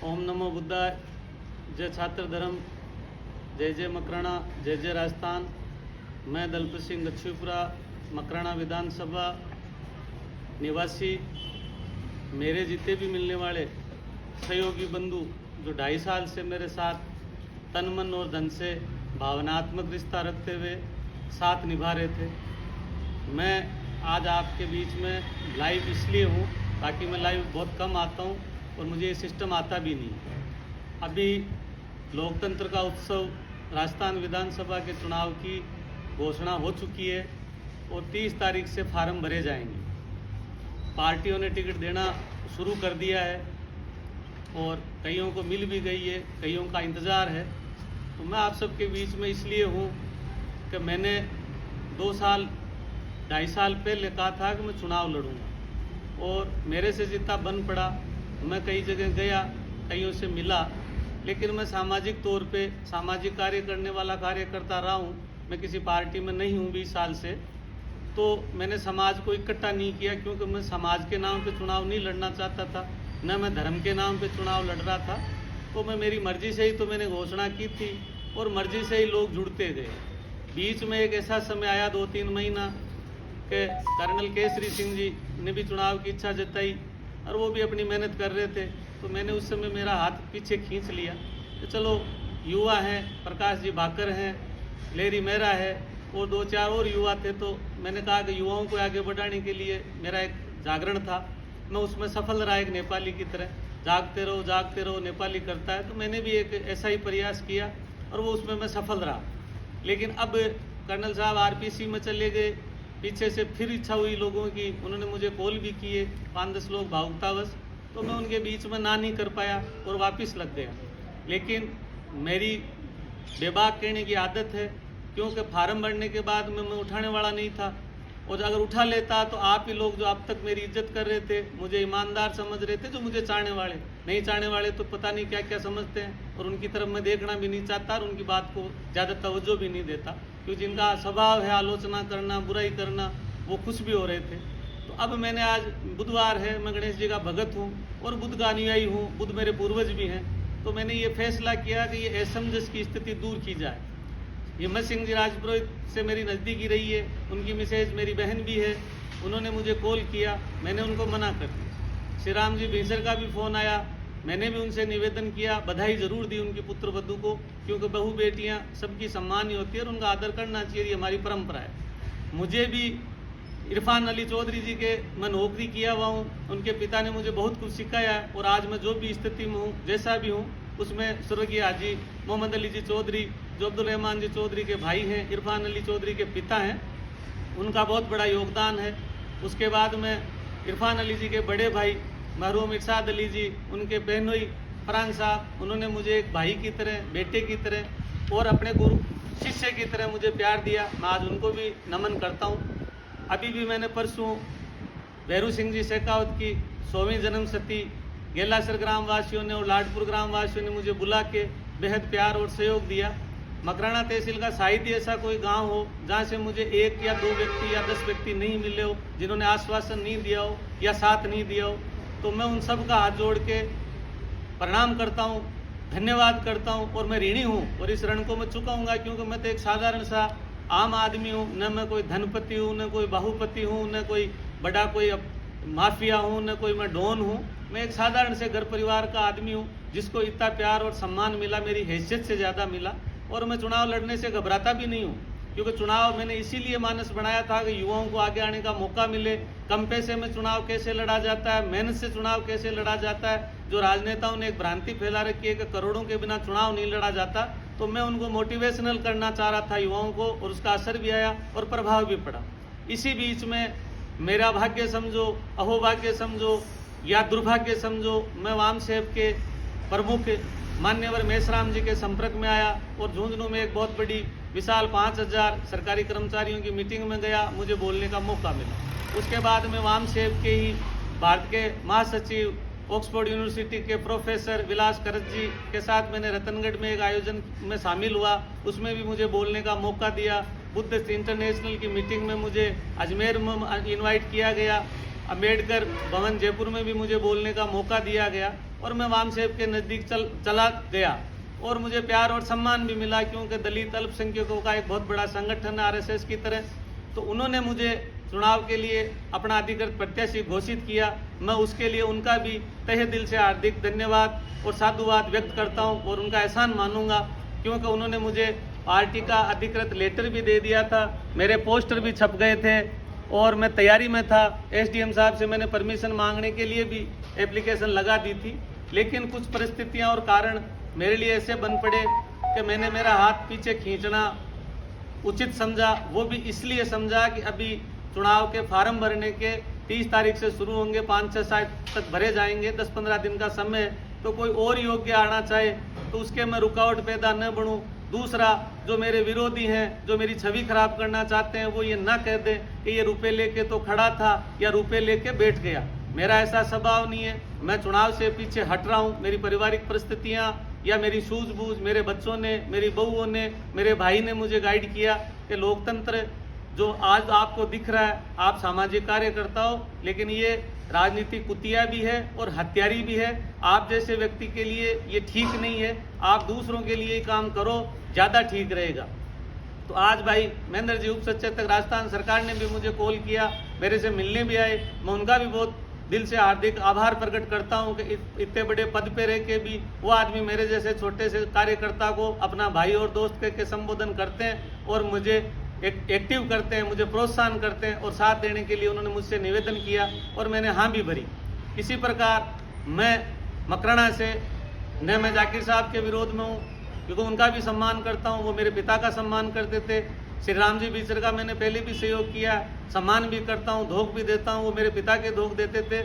ओम नमो बुद्धाय। जय छात्र धर्म, जय जय मकराना, जय जय राजस्थान। मैं दलपत सिंह लक्ष्मीपुरा मकराना विधानसभा निवासी, मेरे जितने भी मिलने वाले सहयोगी बंधु जो 2.5 साल से मेरे साथ तन मन और धन से भावनात्मक रिश्ता रखते हुए साथ निभा रहे थे, मैं आज आपके बीच में लाइव इसलिए हूँ ताकि मैं लाइव बहुत कम आता हूँ और मुझे ये सिस्टम आता भी नहीं। अभी लोकतंत्र का उत्सव राजस्थान विधानसभा के चुनाव की घोषणा हो चुकी है और 30 तारीख से फार्म भरे जाएंगे। पार्टियों ने टिकट देना शुरू कर दिया है और कईयों को मिल भी गई है, कईयों का इंतज़ार है। तो मैं आप सबके बीच में इसलिए हूँ कि मैंने 2.5 साल पहले कहा था कि मैं चुनाव लड़ूंगा और मेरे से जितना बन पड़ा। मैं कई जगह गया, कईयों से मिला, लेकिन मैं सामाजिक तौर पे सामाजिक कार्य करने वाला कार्यकर्ता रहा हूँ। मैं किसी पार्टी में नहीं हूँ 20 साल से, तो मैंने समाज को इकट्ठा नहीं किया क्योंकि मैं समाज के नाम पे चुनाव नहीं लड़ना चाहता था, न मैं धर्म के नाम पे चुनाव लड़ रहा था। तो मैं मेरी मर्जी से ही तो मैंने घोषणा की थी और मर्जी से ही लोग जुड़ते गए। बीच में एक ऐसा समय आया 2-3 महीना कि कर्नल केसरी सिंह जी ने भी चुनाव की इच्छा जताई और वो भी अपनी मेहनत कर रहे थे। तो मैंने उस समय मेरा हाथ पीछे खींच लिया कि चलो युवा हैं, प्रकाश जी भाकर हैं, लेरी मेहरा है और 2-4 और युवा थे। तो मैंने कहा कि युवाओं को आगे बढ़ाने के लिए मेरा एक जागरण था, मैं उसमें सफल रहा एक नेपाली की तरह। जागते रहो नेपाली करता है। तो मैंने भी एक ऐसा ही प्रयास किया और वो उसमें मैं सफल रहा। लेकिन अब कर्नल साहब आरपीसी में चले गए, पीछे से फिर इच्छा हुई लोगों की, उन्होंने मुझे कॉल भी किए 5-10 लोग भावुकतावश, तो मैं उनके बीच में ना नहीं कर पाया और वापस लग गया। लेकिन मेरी बेबाक कहने की आदत है, क्योंकि फार्म भरने के बाद में मैं उठाने वाला नहीं था और अगर उठा लेता तो आप ही लोग जो अब तक मेरी इज्जत कर रहे थे, मुझे ईमानदार समझ रहे थे, जो मुझे चाहने वाले, नहीं चाहने वाले तो पता नहीं क्या क्या समझते हैं और उनकी तरफ मैं देखना भी नहीं चाहता और उनकी बात को ज़्यादा तवज्जो भी नहीं देता, क्योंकि जिनका स्वभाव है आलोचना करना, बुराई करना, वो खुश भी हो रहे थे। तो अब मैंने आज बुधवार है, मैं गणेश जी का भगत हूँ और बुद्ध का अनुयायी हूँ, बुद्ध मेरे पूर्वज भी हैं। तो मैंने ये फैसला किया कि ये असमंजस की स्थिति दूर की जाए। हिम्मत सिंह जी राजपुरोहित से मेरी नज़दीकी रही है, उनकी मिसेज मेरी बहन भी है, उन्होंने मुझे कॉल किया, मैंने उनको मना कर दिया। श्री राम जी भीसर का भी फ़ोन आया, मैंने भी उनसे निवेदन किया, बधाई ज़रूर दी उनकी पुत्र वधू को, क्योंकि बहू बेटियां सबकी सम्मान ही होती है और उनका आदर करना चाहिए, ये हमारी परंपरा है। मुझे भी इरफान अली चौधरी जी के मैं नौकरी किया हुआ हूँ, उनके पिता ने मुझे बहुत कुछ सिखाया है और आज मैं जो भी स्थिति में हूँ, जैसा भी हूँ, उसमें स्वर्गीय हाजी मोहम्मद अली जी चौधरी जो अब्दुल रहमान जी चौधरी के भाई हैं, इरफान अली चौधरी के पिता हैं, उनका बहुत बड़ा योगदान है। उसके बाद में इरफान अली जी के बड़े भाई मरहूम इरशाद अली जी, उनके बहनोई फरहान साहब, उन्होंने मुझे एक भाई की तरह, बेटे की तरह और अपने गुरु शिष्य की तरह मुझे प्यार दिया। मैं आज उनको भी नमन करता हूँ। अभी भी मैंने परसों भैरू सिंह जी शेखावत की 100वीं जन्मशती गेलासर ग्राम वासियों ने और लाडपुर ग्राम वासियों ने मुझे बुला के बेहद प्यार और सहयोग दिया। मकराना तहसील का शायद ही ऐसा कोई गांव हो जहां से मुझे 1 या 2 व्यक्ति या 10 व्यक्ति नहीं मिले हो, जिन्होंने आश्वासन नहीं दिया हो या साथ नहीं दिया हो। तो मैं उन सब का हाथ जोड़ के प्रणाम करता हूँ, धन्यवाद करता हूँ और मैं ऋणी हूँ और इस ऋण को मैं चुकाऊँगा, क्योंकि मैं तो एक साधारण सा आम आदमी हूँ, न मैं कोई धनपति हूँ, न कोई बाहुपति हूँ, न कोई बड़ा कोई माफिया हूँ, न कोई मैं डॉन हूँ। मैं एक साधारण से घर परिवार का आदमी हूँ जिसको इतना प्यार और सम्मान मिला, मेरी हैसियत से ज़्यादा मिला। और मैं चुनाव लड़ने से घबराता भी नहीं हूँ, क्योंकि चुनाव मैंने इसीलिए मानस बनाया था कि युवाओं को आगे आने का मौका मिले। कम पैसे में चुनाव कैसे लड़ा जाता है, मेहनत से चुनाव कैसे लड़ा जाता है। जो राजनेताओं ने एक भ्रांति फैला रखी है कि करोड़ों के बिना चुनाव नहीं लड़ा जाता, तो मैं उनको मोटिवेशनल करना चाह रहा था युवाओं को, और उसका असर भी आया और प्रभाव भी पड़ा। इसी बीच में मेरा भाग्य समझो, अहोभाग्य समझो या दुर्भाग्य समझो, मैं वाम साहब के प्रमुख मान्यवर मेसराम जी के संपर्क में आया और झुंझुनू में एक बहुत बड़ी विशाल 5000 सरकारी कर्मचारियों की मीटिंग में गया, मुझे बोलने का मौका मिला। उसके बाद में वाम साहब के ही भारत के महासचिव ऑक्सफोर्ड यूनिवर्सिटी के प्रोफेसर विलास करत जी के साथ मैंने रतनगढ़ में एक आयोजन में शामिल हुआ, उसमें भी मुझे बोलने का मौका दिया। बुद्ध इंटरनेशनल की मीटिंग में मुझे अजमेर में इनवाइट किया गया, अम्बेडकर भवन जयपुर में भी मुझे बोलने का मौका दिया गया और मैं वाम साहब के नज़दीक चला गया और मुझे प्यार और सम्मान भी मिला, क्योंकि दलित अल्पसंख्यकों का एक बहुत बड़ा संगठन है आरएसएस की तरह। तो उन्होंने मुझे चुनाव के लिए अपना अधिकृत प्रत्याशी घोषित किया। मैं उसके लिए उनका भी तहे दिल से हार्दिक धन्यवाद और साधुवाद व्यक्त करता हूं और उनका एहसान मानूंगा, क्योंकि उन्होंने मुझे पार्टी का अधिकृत लेटर भी दे दिया था, मेरे पोस्टर भी छप गए थे और मैं तैयारी में था। एसडीएम साहब से मैंने परमिशन मांगने के लिए भी एप्लीकेशन लगा दी थी, लेकिन कुछ परिस्थितियां और कारण मेरे लिए ऐसे बन पड़े कि मैंने मेरा हाथ पीछे खींचना उचित समझा। वो भी इसलिए समझा कि अभी चुनाव के फार्म भरने के 30 तारीख से शुरू होंगे, 5-6 साल तक भरे जाएंगे, 10-15 दिन का समय। तो कोई और योग्य आना चाहे तो उसके मैं रुकावट पैदा न बनूं। दूसरा, जो मेरे विरोधी हैं, जो मेरी छवि खराब करना चाहते हैं, वो ये ना कह दें कि ये रुपए लेके तो खड़ा था या रुपए लेके बैठ गया। मेरा ऐसा स्वभाव नहीं है। मैं चुनाव से पीछे हट रहा हूँ। मेरी पारिवारिक परिस्थितियाँ या मेरी सूझबूझ, मेरे बच्चों ने, मेरी बहुओं ने, मेरे भाई ने मुझे गाइड किया कि लोकतंत्र जो आज आपको दिख रहा है, आप सामाजिक कार्यकर्ता हो, लेकिन ये राजनीतिक कुतिया भी है और हत्यारी भी है। आप जैसे व्यक्ति के लिए ये ठीक नहीं है। आप दूसरों के लिए काम करो, ज़्यादा ठीक रहेगा। तो आज भाई महेंद्र जी, उप सचेतक राजस्थान सरकार ने भी मुझे कॉल किया, मेरे से मिलने भी आए। मैं उनका भी बहुत दिल से हार्दिक आभार प्रकट करता हूं कि इतने बड़े पद पे रह के भी वो आदमी मेरे जैसे छोटे से कार्यकर्ता को अपना भाई और दोस्त के संबोधन करते हैं और मुझे एक्टिव करते हैं, मुझे प्रोत्साहन करते हैं और साथ देने के लिए उन्होंने मुझसे निवेदन किया और मैंने हाँ भी भरी। इसी प्रकार मैं मकराना से न मैं जाकिर साहब के विरोध में हूँ, क्योंकि उनका भी सम्मान करता हूँ। वो मेरे पिता का सम्मान करते थे। श्री राम जी बिचर का मैंने पहले भी सहयोग किया, सम्मान भी करता हूँ, धोख भी देता हूँ। वो मेरे पिता के धोख देते थे।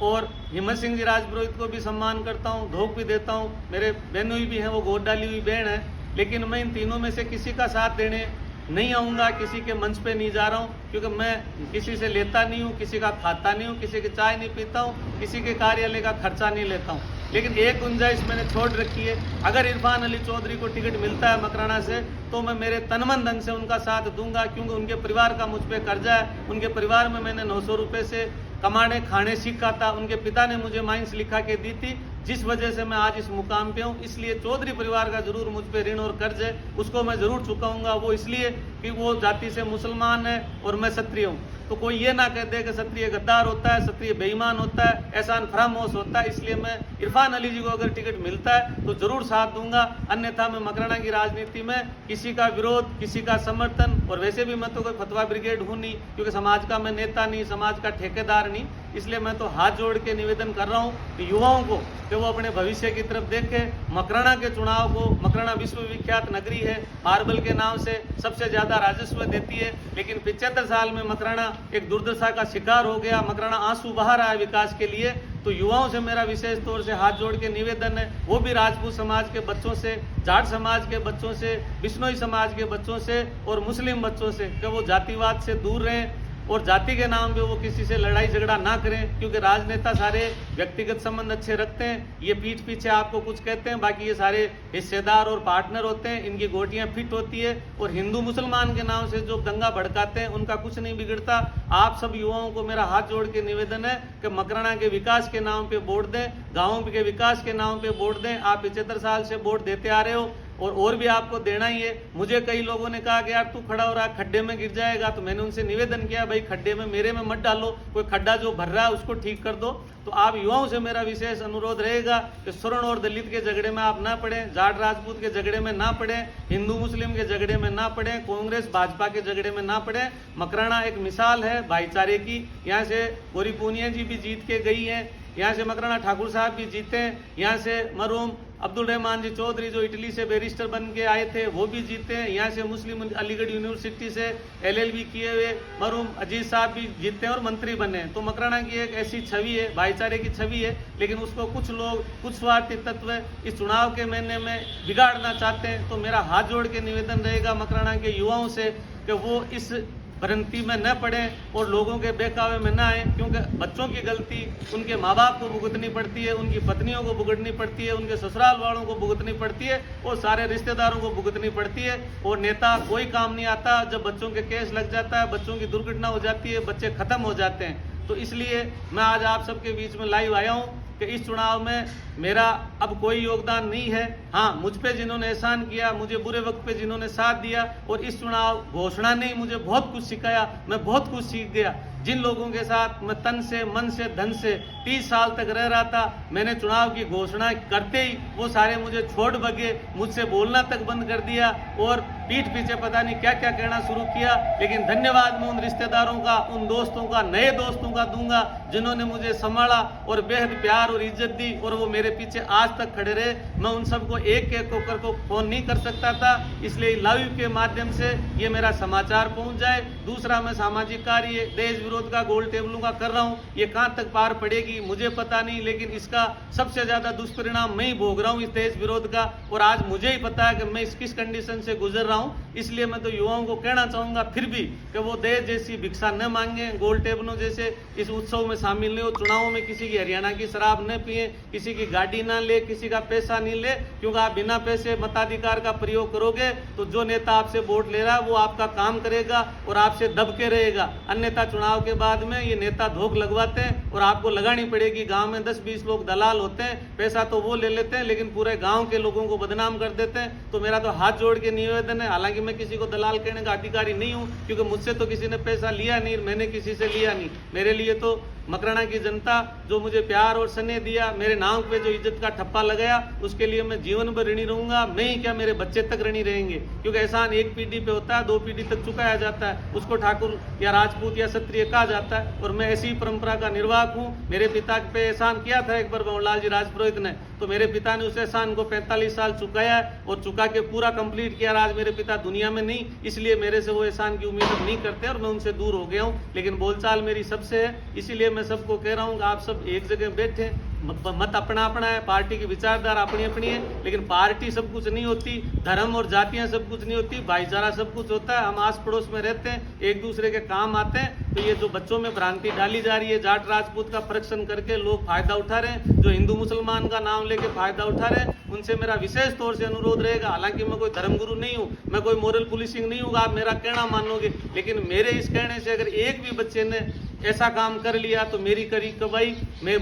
और हिम्मत सिंह जी राजपुरोहित को भी सम्मान करता हूँ, धोख भी देता हूँ। मेरे बहनोई भी हैं, वो गोद डाली हुई बहन है। लेकिन मैं इन तीनों में से किसी का साथ देने नहीं आऊँगा, किसी के मंच पे नहीं जा रहा हूँ, क्योंकि मैं किसी से लेता नहीं हूँ, किसी का खाता नहीं हूँ, किसी की चाय नहीं पीता हूँ, किसी के कार्यालय का खर्चा नहीं लेता हूँ। लेकिन एक गुंजाइश मैंने छोड़ रखी है, अगर इरफान अली चौधरी को टिकट मिलता है मकराना से, तो मैं मेरे तन मन धन से उनका साथ दूंगा, क्योंकि उनके परिवार का मुझ पर कर्जा है। उनके परिवार में मैंने 900 रुपये से कमाने खाने सीखा था। उनके पिता ने मुझे माइंस लिखा के दी थी, जिस वजह से मैं आज इस मुकाम पे हूँ। इसलिए चौधरी परिवार का जरूर मुझ पे ऋण और कर्ज है, उसको मैं जरूर चुकाऊंगा। वो इसलिए कि वो जाति से मुसलमान है और मैं क्षत्रिय हूँ। तो कोई ये ना कह दे कि क्षत्रिय गद्दार होता है, क्षत्रिय बेईमान होता है, एहसान फरामोश होता है। इसलिए मैं इरफान अली जी को अगर टिकट मिलता है तो जरूर साथ दूंगा, अन्यथा मैं मकराना की राजनीति में किसी का विरोध, किसी का समर्थन, और वैसे भी मैं तो कोई फतवा ब्रिगेड हूँ नहीं, क्योंकि समाज का मैं नेता नहीं, समाज का ठेकेदार नहीं। इसलिए मैं तो हाथ जोड़ के निवेदन कर रहा हूँ कि युवाओं को कि वो अपने भविष्य की तरफ देखें। मकराना के चुनाव को, मकराना विश्वविख्यात नगरी है, मार्बल के नाम से सबसे ज़्यादा राजस्व देती है, लेकिन 75 साल में मकराना एक दुर्दशा का शिकार हो गया। मकराना आंसू बहा रहा है विकास के लिए। तो युवाओं से मेरा विशेष तौर से हाथ जोड़ के निवेदन है, वो भी राजपूत समाज के बच्चों से, जाट समाज के बच्चों से, बिश्नोई समाज के बच्चों से और मुस्लिम बच्चों से कि वो जातिवाद से दूर रहें और जाति के नाम पे वो किसी से लड़ाई झगड़ा ना करें। क्योंकि राजनेता सारे व्यक्तिगत संबंध अच्छे रखते हैं, ये पीठ पीछे आपको कुछ कहते हैं, बाकी ये सारे हिस्सेदार और पार्टनर होते हैं, इनकी गोटियां फिट होती है। और हिंदू मुसलमान के नाम से जो दंगा भड़काते हैं उनका कुछ नहीं बिगड़ता। आप सब युवाओं को मेरा हाथ जोड़ के निवेदन है कि मकराना के विकास के नाम पे वोट दें, गाँव के विकास के नाम पे वोट दें। आप 75 साल से वोट देते आ रहे हो और भी आपको देना ही है। मुझे कई लोगों ने कहा कि यार तू खड़ा हो रहा, खड्डे में गिर जाएगा। तो मैंने उनसे निवेदन किया, भाई खड्डे में मेरे में मत डालो, कोई खड्डा जो भर रहा है उसको ठीक कर दो। तो आप युवाओं से मेरा विशेष अनुरोध रहेगा कि स्वर्ण और दलित के झगड़े में आप ना पड़ें, जाट राजपूत के झगड़े में ना पड़ें, हिंदू मुस्लिम के झगड़े में ना पड़ें, कांग्रेस भाजपा के झगड़े में ना पड़ें। मकराना एक मिसाल है भाईचारे की। यहाँ से गौरी पूनिया जी भी जीत के गई हैं, यहाँ से मकराना ठाकुर साहब भी जीते हैं, यहाँ से मरहूम अब्दुल रहमान जी चौधरी जो इटली से बैरिस्टर बन के आए थे वो भी जीते हैं, यहाँ से मुस्लिम अलीगढ़ यूनिवर्सिटी से LLB किए हुए मरहूम अजीज साहब भी जीते हैं और मंत्री बने। तो मकराना की एक ऐसी छवि है, भाईचारे की छवि है, लेकिन उसको कुछ लोग, कुछ स्वार्थी तत्व इस चुनाव के महीने में बिगाड़ना चाहते हैं। तो मेरा हाथ जोड़ के निवेदन रहेगा मकराना के युवाओं से कि वो इस भ्रांति में न पड़े और लोगों के बहकावे में न आए, क्योंकि बच्चों की गलती उनके माँ बाप को भुगतनी पड़ती है, उनकी पत्नियों को भुगतनी पड़ती है, उनके ससुराल वालों को भुगतनी पड़ती है और सारे रिश्तेदारों को भुगतनी पड़ती है। और नेता कोई काम नहीं आता जब बच्चों के केस लग जाता है, बच्चों की दुर्घटना हो जाती है, बच्चे खत्म हो जाते हैं। तो इसलिए मैं आज आप सबके बीच में लाइव आया हूँ कि इस चुनाव में मेरा अब कोई योगदान नहीं है। हाँ, मुझ पे जिन्होंने एहसान किया, मुझे बुरे वक्त पे जिन्होंने साथ दिया, और इस चुनाव घोषणा ने मुझे बहुत कुछ सिखाया, मैं बहुत कुछ सीख गया। जिन लोगों के साथ मैं तन से, मन से, धन से 30 साल तक रह रहा था, मैंने चुनाव की घोषणा करते ही वो सारे मुझे छोड़ भगे, मुझसे बोलना तक बंद कर दिया और पीठ पीछे पता नहीं क्या क्या कहना शुरू किया। लेकिन धन्यवाद मैं उन रिश्तेदारों का, उन दोस्तों का, नए दोस्तों का दूंगा जिन्होंने मुझे संभाला और बेहद प्यार और इज्जत दी, और वो मेरे पीछे आज तक खड़े रहे। मैं उन सबको एक एक होकर को फोन नहीं कर सकता था, इसलिए लाइव के माध्यम से ये मेरा समाचार पहुंच जाए। दूसरा, मैं सामाजिक कार्य देश विरोध का, गोल टेबलों का कर रहा हूँ, ये कहाँ तक पार पड़ेगी मुझे पता नहीं, लेकिन इसका सबसे ज्यादा दुष्परिणाम मैं ही भोग रहा हूँ इस देश विरोध का, और आज मुझे ही पता है कि मैं किस कंडीशन से गुजर रहा हूँ। इसलिए मैं तो युवाओं को कहना चाहूंगा फिर भी कि वो देश जैसी भिक्षा न मांगे, गोल टेबलों जैसे इस उत्सव में शामिल नहीं हो, चुनावों में किसी की हरियाणा की शराब न पिए, किसी की गाड़ी ना ले, किसी का पैसा नहीं ले, क्योंकि आप बिना पैसे मताधिकार का प्रयोग करोगे तो जो नेता आपसे वोट ले रहा है वो आपका काम करेगा और आपसे दब के रहेगा। अन्यथा चुनाव के बाद में ये नेता धोख लगवाते हैं और आपको लगानी पड़ेगी। गांव में 10-20 लोग दलाल होते हैं, पैसा तो वो ले लेते हैं लेकिन पूरे गांव के लोगों को बदनाम कर देते हैं। तो मेरा तो हाथ जोड़ के निवेदन है, हालांकि मैं किसी को दलाल कहने का अधिकारी नहीं हूं, क्योंकि मुझसे तो किसी ने पैसा लिया नहीं, मैंने किसी से लिया नहीं। मेरे लिए तो मकराना की जनता जो मुझे प्यार और स्नेह दिया, मेरे नाम पे जो इज्जत का ठप्पा लगाया, उसके लिए मैं जीवन भर ऋणी रहूंगा। मैं ही क्या, मेरे बच्चे तक ऋणी रहेंगे, क्योंकि एहसान एक पीढ़ी पे होता है, 2 पीढ़ी तक चुकाया जाता है, उसको ठाकुर या राजपूत या क्षत्रिय कहा जाता है। और मैं ऐसी परंपरा का निर्वाहक हूँ। मेरे पिता पे एहसान किया था एक बार भंवरलाल जी राजपुरोहित ने, तो मेरे पिता ने उस एहसान को 45 साल चुकाया है और चुका के पूरा कंप्लीट किया। आज मेरे पिता दुनिया में नहीं, इसलिए मेरे से वो एहसान की उम्मीद नहीं करते और मैं उनसे दूर हो गया हूँ। लेकिन बोलचाल मेरी सबसे है, इसीलिए मैं सबको कह रहा हूँ कि आप सब एक जगह बैठे, मत अपना अपना है, पार्टी की विचारधारा अपनी अपनी है, लेकिन पार्टी सब कुछ नहीं होती, धर्म और जातियां सब कुछ नहीं होती, भाईचारा सब कुछ होता है। हम आस पड़ोस में रहते हैं, एक दूसरे के काम आते हैं। तो ये जो बच्चों में भ्रांति डाली जा रही है, जाट राजपूत का फर्कशन करके लोग फायदा उठा रहे हैं, जो हिंदू मुसलमान का नाम लेके फायदा उठा रहे हैं, उनसे मेरा विशेष तौर से अनुरोध रहेगा। हालांकि मैं कोई धर्मगुरु नहीं हूँ, मैं कोई मोरल पुलिसिंग नहीं हूँ, आप मेरा कहना मानोगे, लेकिन मेरे इस कहने से अगर एक भी बच्चे ने ऐसा काम कर लिया तो मेरी करी कमाई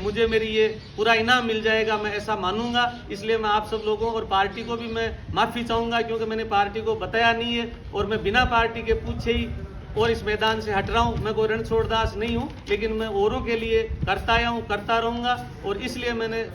मुझे मेरी ये पूरा इनाम मिल जाएगा, मैं ऐसा मानूंगा। इसलिए मैं आप सब लोगों और पार्टी को भी मैं माफी चाहूंगा, क्योंकि मैंने पार्टी को बताया नहीं है और मैं बिना पार्टी के पूछे ही और इस मैदान से हट रहा हूं। मैं कोई रणछोड़दास नहीं हूं, लेकिन मैं औरों के लिए करता आया हूं, करता रहूंगा, और इसलिए मैंने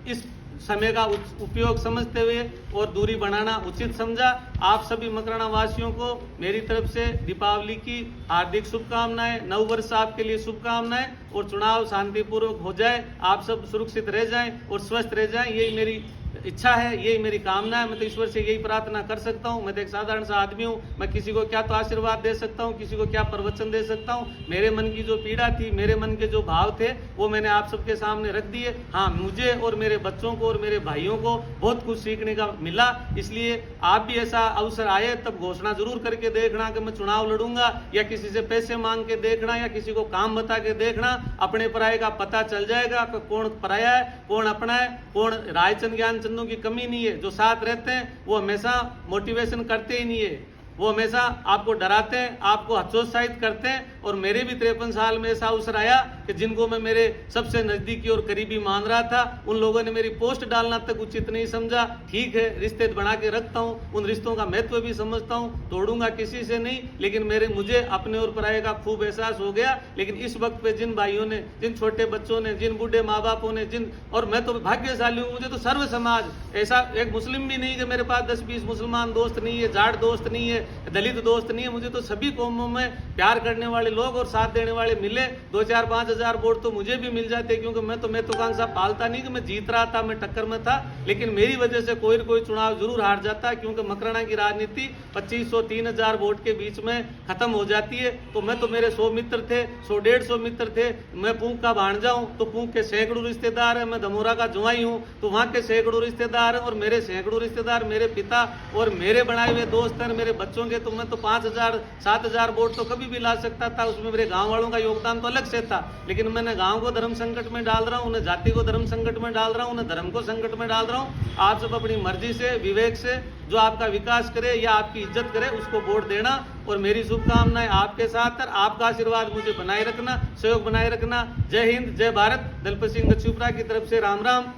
इस समय का उपयोग समझते हुए और दूरी बनाना उचित समझा। आप सभी मकराना वासियों को मेरी तरफ से दीपावली की हार्दिक शुभकामनाएं, नववर्ष आपके लिए शुभकामनाएं, और चुनाव शांतिपूर्वक हो जाए, आप सब सुरक्षित रह जाएं और स्वस्थ रह जाएं, यही मेरी इच्छा है, यही मेरी कामना है। मैं तो ईश्वर से यही प्रार्थना कर सकता हूँ। मैं तो एक साधारण सा आदमी हूँ, मैं किसी को क्या तो आशीर्वाद दे सकता हूँ, किसी को क्या प्रवचन दे सकता हूँ। मेरे मन की जो पीड़ा थी, मेरे मन के जो भाव थे, वो मैंने आप सबके सामने रख दिए। हाँ, मुझे और मेरे बच्चों को और मेरे भाइयों को बहुत कुछ सीखने का मिला, इसलिए आप भी ऐसा अवसर आए तब घोषणा जरूर करके देखना कि मैं चुनाव लड़ूंगा, या किसी से पैसे मांग के देखना, या किसी को काम बता के देखना। अपने पराये का पता चल जाएगा कि कौन पराया है, कौन अपना है, कौन रायचंद ज्ञान की कमी नहीं है। जो साथ रहते हैं वो हमेशा मोटिवेशन करते ही नहीं है, वो हमेशा आपको डराते हैं, आपको हतोत्साहित करते हैं। और मेरे भी 53 साल में ऐसा अवसर आया कि जिनको मैं मेरे सबसे नजदीकी और करीबी मान रहा था, उन लोगों ने मेरी पोस्ट डालना तक उचित नहीं समझा। ठीक है, रिश्ते बना के रखता हूँ, उन रिश्तों का महत्व भी समझता हूँ, तोड़ूंगा किसी से नहीं, लेकिन मुझे अपने और पराये का खूब एहसास हो गया। लेकिन इस वक्त पे जिन भाइयों ने, जिन छोटे बच्चों ने, जिन बूढ़े माँ बापों ने, और मैं तो भाग्यशाली हूँ, मुझे तो सर्व समाज, ऐसा एक मुस्लिम भी नहीं कि मेरे पास 10-20 मुसलमान दोस्त नहीं है, जाट दोस्त नहीं है, दलित दोस्त नहीं है, मुझे तो सभी कौमों में प्यार करने वाले लोग और साथ देने वाले मिले। 2-4-5 हजार वोट तो मुझे भी मिल जाते, क्योंकि मैं तो महत्वाकांक्षा पालता नहीं कि मैं जीत रहा था, मैं टक्कर में था, लेकिन मेरी वजह से कोई कोई चुनाव जरूर हार जाता है, क्योंकि मकराना की राजनीति 2500-3000 वोट के बीच में खत्म हो जाती है। तो मैं तो, मेरे 100 मित्र थे, 100-150 मित्र थे, मैं पूंख का भांजा हूं तो पूंख के सैकड़ों रिश्तेदार है, मैं धमोरा का जुआई हूं तो वहां के सैकड़ों रिश्तेदार है, और मेरे सैकड़ों रिश्तेदार मेरे पिता और मेरे बनाए हुए दोस्त हैं, मेरे बच्चों के। तो मैं तो 5000-7000 वोट तो कभी भी ला सकता था, उसमें मेरे गांव वालों का योगदान तो अलग से था, लेकिन मैंने गांव को धर्म संकट में डाल रहा हूं, उन्हें जाति को धर्म संकट में डाल रहा हूं, उन्हें धर्म को संकट में डाल रहा हूं। आप सब अपनी मर्जी से, विवेक से जो आपका विकास करे या आपकी इज्जत करे उसको वोट देना। और मेरी शुभकामनाएं आपके साथ है, आपका आशीर्वाद मुझे बनाए रखना, सहयोग बनाए रखना। जय हिंद, जय भारत। दलपत सिंह गच्छुपरा की तरफ से राम राम।